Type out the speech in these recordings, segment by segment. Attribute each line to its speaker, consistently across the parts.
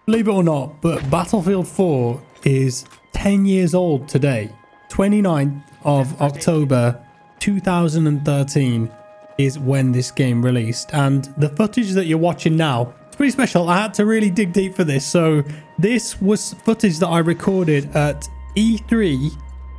Speaker 1: Believe it or not, but Battlefield 4 is 10 years old today. 29th of October 2013 is when this game released. And the footage that you're watching now, it's pretty special. I had to really dig deep for this. So this was footage that I recorded at E3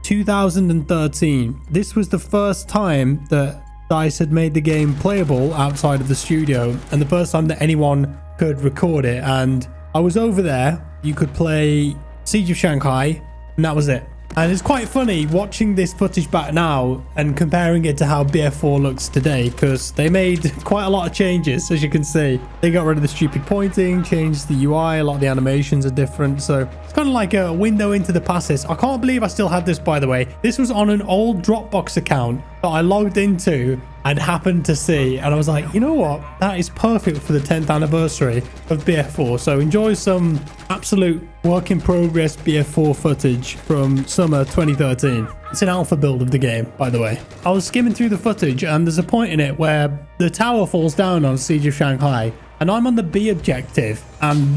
Speaker 1: 2013. This was the first time that DICE had made the game playable outside of the studio, and the first time that anyone could record it. And I was over there. You could play Siege of Shanghai, and that was it. And it's quite funny watching this footage back now and comparing it to how BF4 looks today, because they made quite a lot of changes. As you can see, they got rid of the stupid pointing, changed the UI, a lot of the animations are different. So it's kind of like a window into the past. I can't believe I still had this, by the way. This was on an old Dropbox account that I logged into and happened to see, and I was like, you know what, that is perfect for the 10th anniversary of BF4. So enjoy some absolute work in progress BF4 footage from summer 2013. It's an alpha build of the game, by the way. I was skimming through the footage, and there's a point in it where the tower falls down on Siege of Shanghai, and I'm on the B objective, and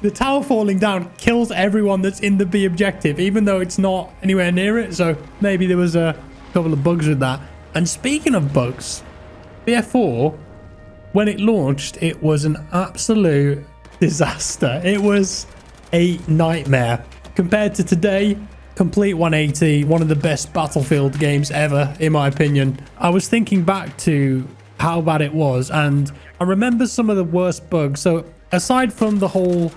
Speaker 1: the tower falling down kills everyone that's in the B objective, even though it's not anywhere near it. So maybe there was a couple of bugs with that. And speaking of bugs, BF4, when it launched, it was an absolute disaster. It was a nightmare. Compared to today, complete 180, one of the best Battlefield games ever, in my opinion. I was thinking back to how bad it was, and I remember some of the worst bugs. So aside from the whole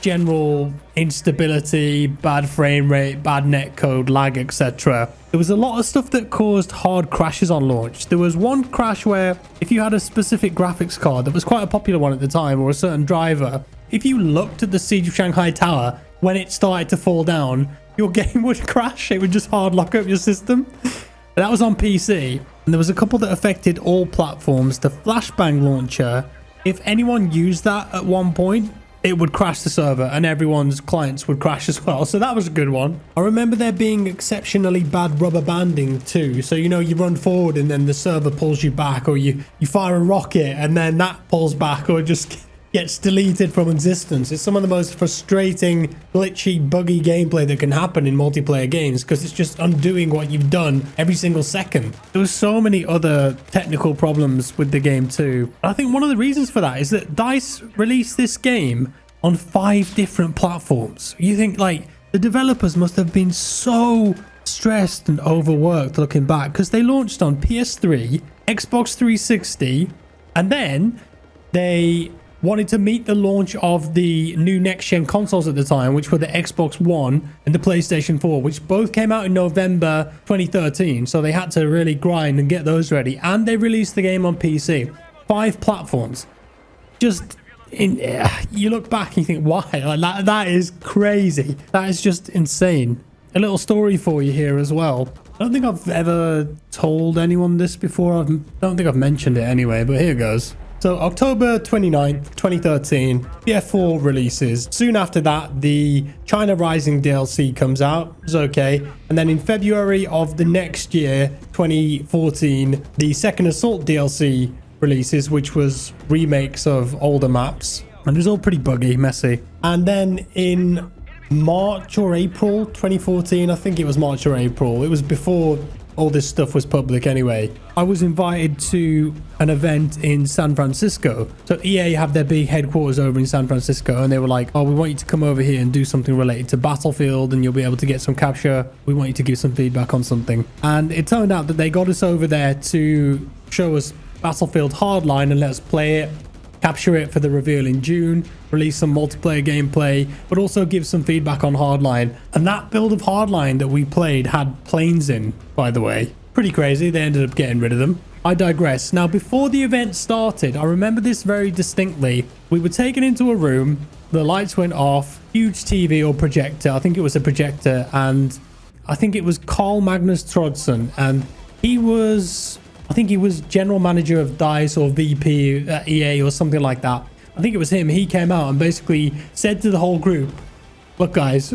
Speaker 1: general instability, bad frame rate, bad netcode, lag, etc., there was a lot of stuff that caused hard crashes on launch. There was one crash where if you had a specific graphics card that was quite a popular one at the time, or a certain driver, if you looked at the Siege of Shanghai tower when it started to fall down, your game would crash. It would just hard lock up your system. That was on PC, and there was a couple that affected all platforms. The Flashbang launcher, if anyone used that at one point, it would crash the server, and everyone's clients would crash as well. So that was a good one. I remember there being exceptionally bad rubber banding too. So, you know, you run forward and then the server pulls you back, or you fire a rocket and then that pulls back, or just gets deleted from existence. It's some of the most frustrating, glitchy, buggy gameplay that can happen in multiplayer games, because it's just undoing what you've done every single second. There was so many other technical problems with the game too. I think one of the reasons for that is that DICE released this game on 5 different platforms. You think, like, the developers must have been so stressed and overworked looking back, because they launched on PS3, Xbox 360, and then they wanted to meet the launch of the new next-gen consoles at the time, which were the Xbox One and the PlayStation 4, which both came out in November 2013. So they had to really grind and get those ready. And they released the game on PC. 5 platforms. Just, you look back and you think, why? Like, that is crazy. That is just insane. A little story for you here as well. I don't think I've ever told anyone this before. I don't think I've mentioned it anyway, but here goes. So October 29th, 2013, BF4 releases. Soon after that, the China Rising DLC comes out. It's okay. And then in February of the next year, 2014, the Second Assault DLC releases, which was remakes of older maps. And it was all pretty buggy, messy. And then in March or April 2014, I think it was March or April. It was before all this stuff was public anyway. I was invited to an event in San Francisco. So EA have their big headquarters over in San Francisco, and they were like, oh, we want you to come over here and do something related to Battlefield, and you'll be able to get some capture. We want you to give some feedback on something. And it turned out that they got us over there to show us Battlefield Hardline and let us play it, capture it for the reveal in June, release some multiplayer gameplay, but also give some feedback on Hardline. And that build of Hardline that we played had planes in, by the way. Pretty crazy. They ended up getting rid of them. I digress. Now, before the event started, I remember this very distinctly. We were taken into a room, the lights went off, huge TV or projector. I think it was a projector, and I think it was Carl Magnus Trodsson, and I think he was general manager of DICE or VP at EA or something like that. I think it was him. He came out and basically said to the whole group, look guys,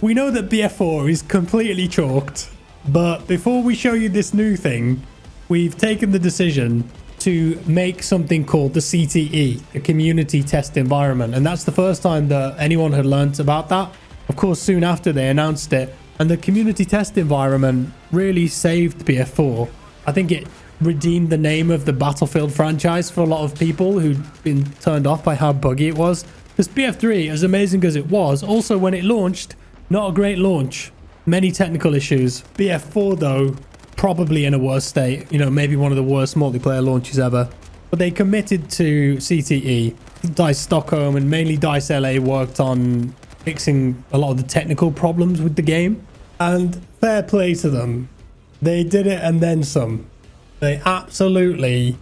Speaker 1: we know that BF4 is completely chalked, but before we show you this new thing, we've taken the decision to make something called the CTE, the Community Test Environment. And that's the first time that anyone had learnt about that. Of course, soon after they announced it. And the Community Test Environment really saved BF4. I think it redeemed the name of the Battlefield franchise for a lot of people who'd been turned off by how buggy it was. Because BF3, as amazing as it was, also when it launched, not a great launch. Many technical issues. BF4 though, probably in a worse state. You know, maybe one of the worst multiplayer launches ever. But they committed to CTE. DICE Stockholm and mainly DICE LA worked on fixing a lot of the technical problems with the game. And fair play to them. They did it and then some. They absolutely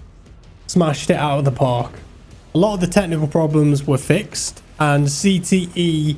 Speaker 1: smashed it out of the park. A lot of the technical problems were fixed, and CTE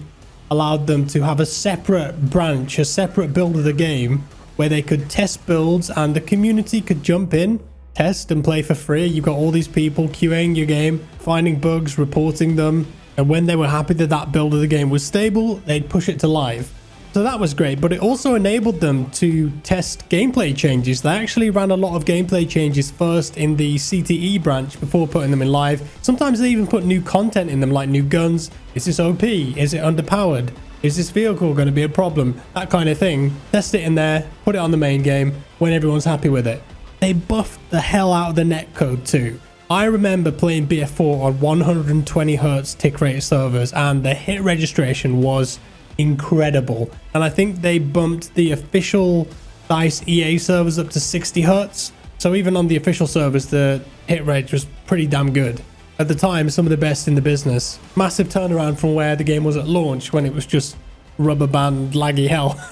Speaker 1: allowed them to have a separate branch, a separate build of the game where they could test builds and the community could jump in, test and play for free. You've got all these people QAing your game, finding bugs, reporting them, and when they were happy that that build of the game was stable, they'd push it to live. So that was great, but it also enabled them to test gameplay changes. They actually ran a lot of gameplay changes first in the CTE branch before putting them in live. Sometimes they even put new content in them, like new guns. Is this OP? Is it underpowered? Is this vehicle going to be a problem? That kind of thing. Test it in there, put it on the main game when everyone's happy with it. They buffed the hell out of the netcode too. I remember playing BF4 on 120 hertz tick rate servers, and the hit registration was incredible. And I think they bumped the official DICE EA servers up to 60 hertz. So even on the official servers, the hit rate was pretty damn good. At the time, some of the best in the business. Massive turnaround from where the game was at launch, when it was just rubber band laggy hell.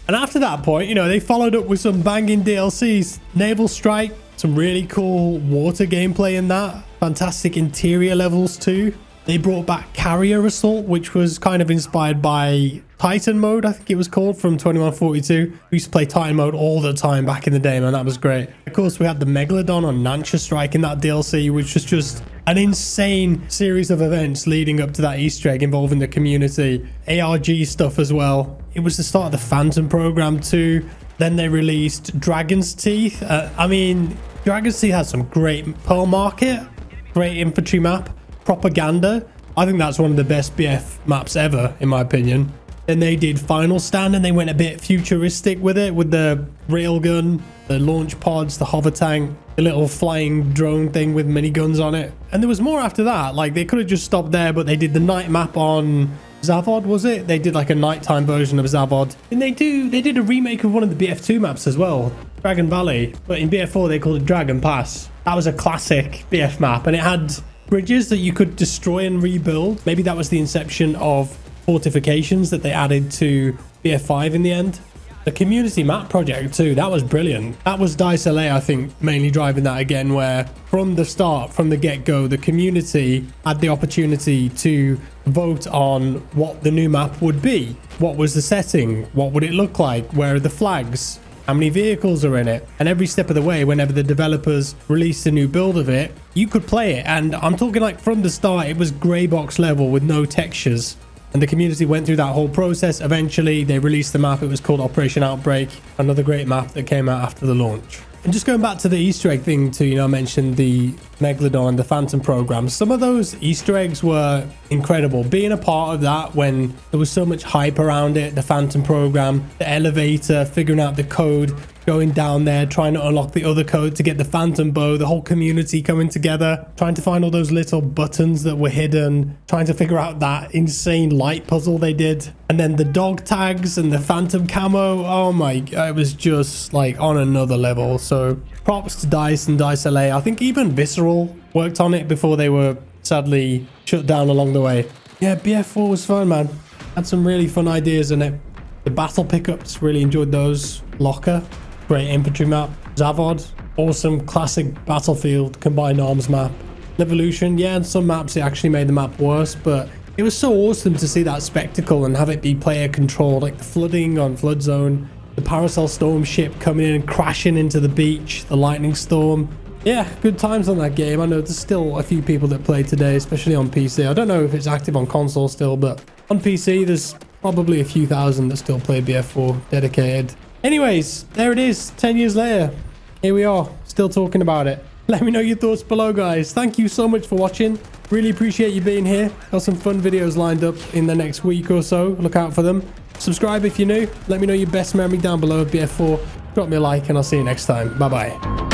Speaker 1: And after that point, you know, they followed up with some banging DLCs. Naval Strike, some really cool water gameplay in that. Fantastic interior levels too. They brought back Carrier Assault, which was kind of inspired by Titan mode, I think it was called, from 2142. We used to play Titan mode all the time back in the day, man. That was great. Of course, we had the Megalodon on Nansha Strike in that DLC, which was just an insane series of events leading up to that Easter egg involving the community. ARG stuff as well. It was the start of the Phantom program too. Then they released Dragon's Teeth. I mean, Dragon's Teeth has some great Pearl Market, great infantry map. Propaganda, I think that's one of the best BF maps ever, in my opinion. Then they did Final Stand, and they went a bit futuristic with it, with the railgun, the launch pods, the hover tank, the little flying drone thing with miniguns on it. And there was more after that. Like, they could have just stopped there, but they did the night map on Zavod, was it? They did like a nighttime version of Zavod. And they did a remake of one of the BF2 maps as well, Dragon Valley. But in BF4, they called it Dragon Pass. That was a classic BF map, and it had bridges that you could destroy and rebuild. Maybe that was the inception of fortifications that they added to BF5 in the end. The community map project too, that was brilliant. That was DICE LA, I think, mainly driving that again, where from the start, from the get-go, the community had the opportunity to vote on what the new map would be. What was the setting? What would it look like? Where are the flags? How many vehicles are in it? And every step of the way, whenever the developers released a new build of it, you could play it. And I'm talking like from the start, it was grey box level with no textures. And the community went through that whole process. Eventually, they released the map. It was called Operation Outbreak, another great map that came out after the launch. And just going back to the Easter egg thing too, you know, I mentioned the Megalodon and the Phantom program. Some of those Easter eggs were incredible. Being a part of that when there was so much hype around it, the Phantom program, the elevator, figuring out the code, going down there, trying to unlock the other code to get the Phantom bow, the whole community coming together, trying to find all those little buttons that were hidden, trying to figure out that insane light puzzle they did. And then the dog tags and the Phantom camo. Oh my, it was just like on another level. So props to DICE and DICE LA. I think even Visceral worked on it before they were sadly shut down along the way. Yeah, BF4 was fun, man. Had some really fun ideas in it. The battle pickups, really enjoyed those. Locker, great infantry map. Zavod, awesome classic Battlefield combined arms map. Evolution, yeah, and some maps it actually made the map worse, but it was so awesome to see that spectacle and have it be player controlled, like the flooding on Flood Zone, the Paracel Storm ship coming in and crashing into the beach, the lightning storm. Yeah, good times on that game. I know there's still a few people that play today, especially on PC. I don't know if it's active on console still, but on PC there's probably a few thousand that still play BF4 dedicated. Anyways, there it is, 10 years later. Here we are, still talking about it. Let me know your thoughts below, guys. Thank you so much for watching. Really appreciate you being here. Got some fun videos lined up in the next week or so. Look out for them. Subscribe if you're new. Let me know your best memory down below of BF4. Drop me a like and I'll see you next time. Bye bye.